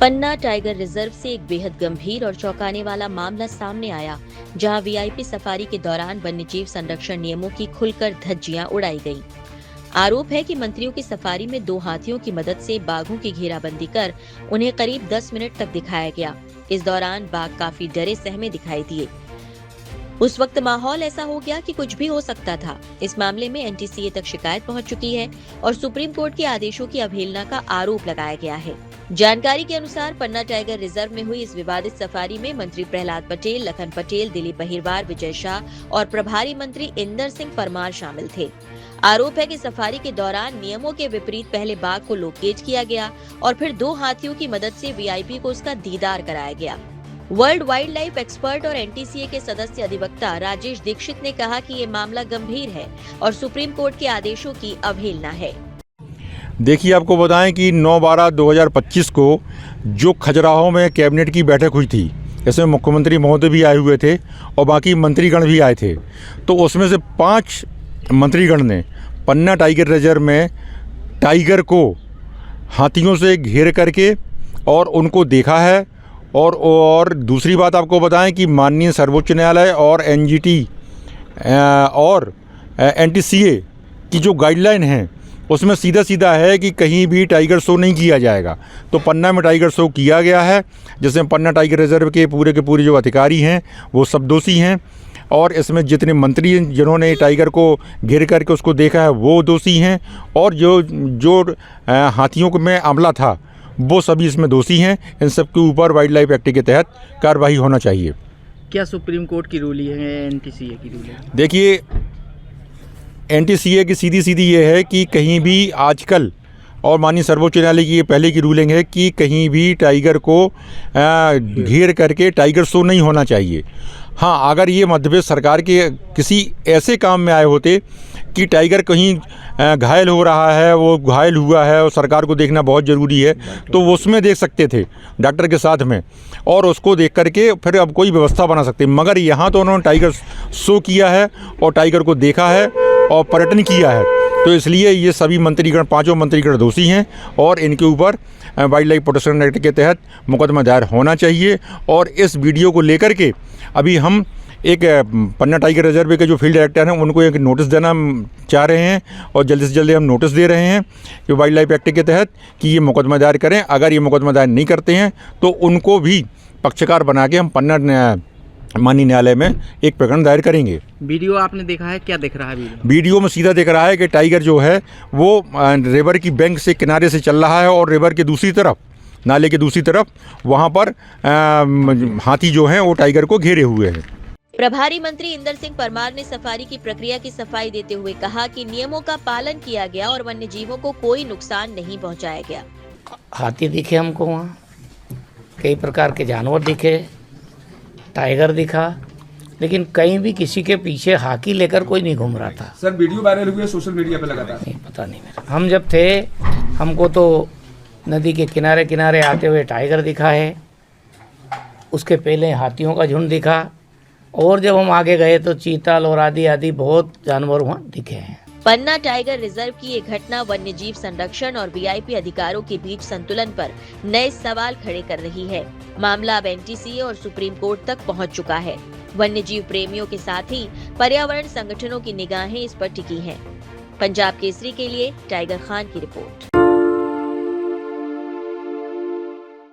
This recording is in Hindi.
पन्ना टाइगर रिजर्व से एक बेहद गंभीर और चौंकाने वाला मामला सामने आया, जहां वीआईपी सफारी के दौरान वन्यजीव संरक्षण नियमों की खुलकर धज्जियां उड़ाई गईं। आरोप है कि मंत्रियों की सफारी में 2 हाथियों की मदद से बाघों की घेराबंदी कर उन्हें करीब 10 मिनट तक दिखाया गया। इस दौरान बाघ काफी डरे सहमे दिखाई दिए। उस वक्त माहौल ऐसा हो गया कि कुछ भी हो सकता था। इस मामले में एनटीसीए तक शिकायत पहुंच चुकी है और सुप्रीम कोर्ट के आदेशों की अवहेलना का आरोप लगाया गया है। जानकारी के अनुसार पन्ना टाइगर रिजर्व में हुई इस विवादित सफारी में मंत्री प्रहलाद पटेल, लखन पटेल, दिलीप अहिरवार, विजय शाह और प्रभारी मंत्री इंदर सिंह परमार शामिल थे। आरोप है कि सफारी के दौरान नियमों के विपरीत पहले बाघ को लोकेट किया गया और फिर 2 हाथियों की मदद से वीआईपी को उसका दीदार कराया गया। वर्ल्ड वाइल्ड लाइफ एक्सपर्ट और एनटीसीए के सदस्य अधिवक्ता राजेश दीक्षित ने कहा कि ये मामला गंभीर है और सुप्रीम कोर्ट के आदेशों की अवहेलना है। देखिए, आपको बताएं कि 9/12/2025 को जो खजुराहो में कैबिनेट की बैठक हुई थी, इसमें मुख्यमंत्री महोदय भी आए हुए थे और बाकी मंत्रीगण भी आए थे। तो उसमें से 5 मंत्रीगण ने पन्ना टाइगर रिजर्व में टाइगर को हाथियों से घेर करके और उनको देखा है। और दूसरी बात आपको बताएं कि माननीय सर्वोच्च न्यायालय और एनजीटी और एनटीसीए की जो गाइडलाइन है उसमें सीधा है कि कहीं भी टाइगर शो नहीं किया जाएगा। तो पन्ना में टाइगर शो किया गया है, जिसमें पन्ना टाइगर रिजर्व के पूरे जो अधिकारी हैं वो सब दोषी हैं और इसमें जितने मंत्री जिन्होंने टाइगर को घेर करके उसको देखा है वो दोषी हैं और जो हाथियों में अमला था वो सभी इसमें दोषी हैं। इन सब के ऊपर वाइल्ड लाइफ एक्ट के तहत कार्रवाई होना चाहिए। क्या सुप्रीम कोर्ट की रूलिंग है, एनटीसीए की रूलिंग है? देखिए, एनटीसीए की सीधी ये है कि कहीं भी आजकल, और माननीय सर्वोच्च न्यायालय की ये पहले की रूलिंग है कि कहीं भी टाइगर को घेर करके टाइगर शो नहीं होना चाहिए। हाँ, अगर ये मध्य प्रदेश सरकार के किसी ऐसे काम में आए होते कि टाइगर कहीं घायल हो रहा है, वो घायल हुआ है और सरकार को देखना बहुत ज़रूरी है, तो वो उसमें देख सकते थे डॉक्टर के साथ में और उसको देख करके फिर अब कोई व्यवस्था बना सकते। मगर यहाँ तो उन्होंने टाइगर शो किया है और टाइगर को देखा है और पर्यटन किया है, तो इसलिए ये सभी मंत्रीगण, 5 मंत्रीगण दोषी हैं और इनके ऊपर वाइल्ड लाइफ प्रोटेक्शन एक्ट के तहत मुकदमा दायर होना चाहिए। और इस वीडियो को लेकर के अभी हम एक पन्ना टाइगर रिजर्व के जो फील्ड डायरेक्टर हैं उनको एक नोटिस देना चाह रहे हैं और जल्दी से जल्दी हम नोटिस दे रहे हैं कि वाइल्ड लाइफ एक्ट के तहत कि ये मुकदमा दायर करें। अगर ये मुकदमा दायर नहीं करते हैं तो उनको भी पक्षकार बना के हम पन्ना माननीय न्यायालय में एक प्रकरण दायर करेंगे। वीडियो आपने देखा है, क्या दिख रहा है? वीडियो में सीधा दिख रहा है कि टाइगर जो है वो रिवर की बैंक से किनारे से चल रहा है और रिवर के दूसरी तरफ, नाले के दूसरी तरफ वहाँ पर हाथी जो हैं वो टाइगर को घेरे हुए हैं। प्रभारी मंत्री इंदर सिंह परमार ने सफारी की प्रक्रिया की सफाई देते हुए कहा कि नियमों का पालन किया गया और वन्य जीवों को कोई नुकसान नहीं पहुंचाया गया। हाथी दिखे हमको, वहाँ कई प्रकार के जानवर दिखे, टाइगर दिखा, लेकिन कहीं भी किसी के पीछे हाथी लेकर कोई नहीं घूम रहा था। सर, वीडियो वायरल हुई है सोशल मीडिया पे लगातार। नहीं, पता नहीं मेरा। हम जब थे, हमको तो नदी के किनारे आते हुए टाइगर दिखा है, उसके पहले हाथियों का झुंड दिखा और जब हम आगे गए तो चीतल और आदि बहुत जानवर वहाँ दिखे हैं। पन्ना टाइगर रिजर्व की ये घटना वन्यजीव संरक्षण और वीआईपी अधिकारों के बीच संतुलन पर नए सवाल खड़े कर रही है। मामला अब एनटीसीए और सुप्रीम कोर्ट तक पहुंच चुका है। वन्यजीव प्रेमियों के साथ ही पर्यावरण संगठनों की निगाहें इस पर टिकी हैं। पंजाब केसरी के लिए टाइगर खान की रिपोर्ट।